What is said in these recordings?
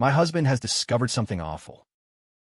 My husband has discovered something awful.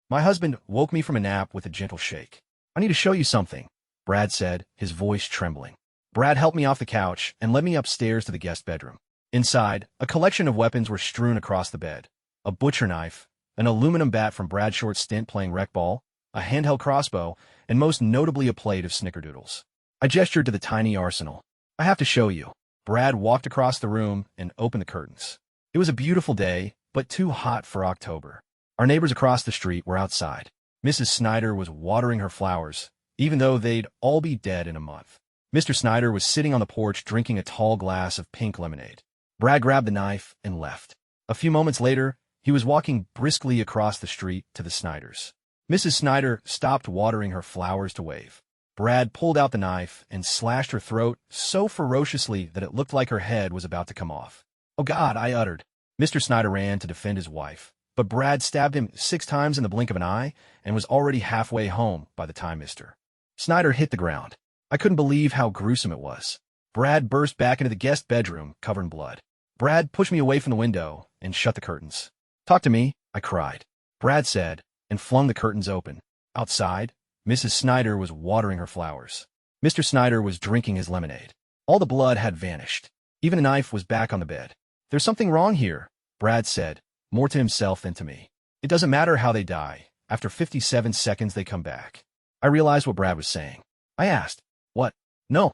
My husband woke me from a nap with a gentle shake. I need to show you something, Brad said, his voice trembling. Brad helped me off the couch and led me upstairs to the guest bedroom. Inside, a collection of weapons were strewn across the bed. A butcher knife, an aluminum bat from Brad's short stint playing rec ball, a handheld crossbow, and most notably a plate of snickerdoodles. I gestured to the tiny arsenal. I have to show you. Brad walked across the room and opened the curtains. It was a beautiful day, but too hot for October. Our neighbors across the street were outside. Mrs. Snyder was watering her flowers, even though they'd all be dead in a month. Mr. Snyder was sitting on the porch drinking a tall glass of pink lemonade. Brad grabbed the knife and left. A few moments later, he was walking briskly across the street to the Snyders. Mrs. Snyder stopped watering her flowers to wave. Brad pulled out the knife and slashed her throat so ferociously that it looked like her head was about to come off. "Oh God," I uttered. Mr. Snyder ran to defend his wife, but Brad stabbed him 6 times in the blink of an eye and was already halfway home by the time Mr. Snyder hit the ground. I couldn't believe how gruesome it was. Brad burst back into the guest bedroom, covered in blood. Brad pushed me away from the window and shut the curtains. "Talk to me," I cried. Brad said, and flung the curtains open. Outside, Mrs. Snyder was watering her flowers. Mr. Snyder was drinking his lemonade. All the blood had vanished. Even the knife was back on the bed. "There's something wrong here," Brad said, more to himself than to me. "It doesn't matter how they die. After 57 seconds, they come back." I realized what Brad was saying. I asked, "What?" "No."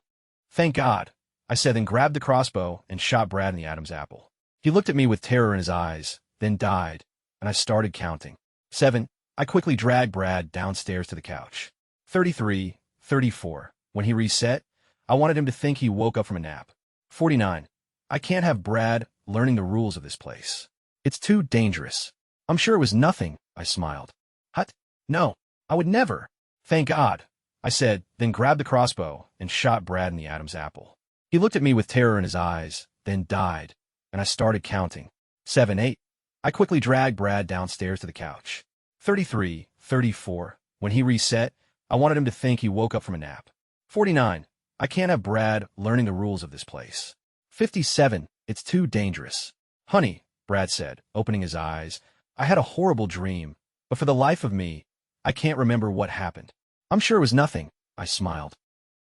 "Thank God," I said, then grabbed the crossbow and shot Brad in the Adam's apple. He looked at me with terror in his eyes, then died, and I started counting. 7. I quickly dragged Brad downstairs to the couch. 33, 34. When he reset, I wanted him to think he woke up from a nap. 49. I can't have Brad learning the rules of this place. It's too dangerous. "I'm sure it was nothing," I smiled. "Hut? No, I would never." "Thank God," I said, then grabbed the crossbow and shot Brad in the Adam's apple. He looked at me with terror in his eyes, then died, and I started counting. 7, 8. I quickly dragged Brad downstairs to the couch. 33, 34. When he reset, I wanted him to think he woke up from a nap. 49. I can't have Brad learning the rules of this place. 57. It's too dangerous. "Honey," Brad said, opening his eyes, "I had a horrible dream, but for the life of me, I can't remember what happened." "I'm sure it was nothing," I smiled.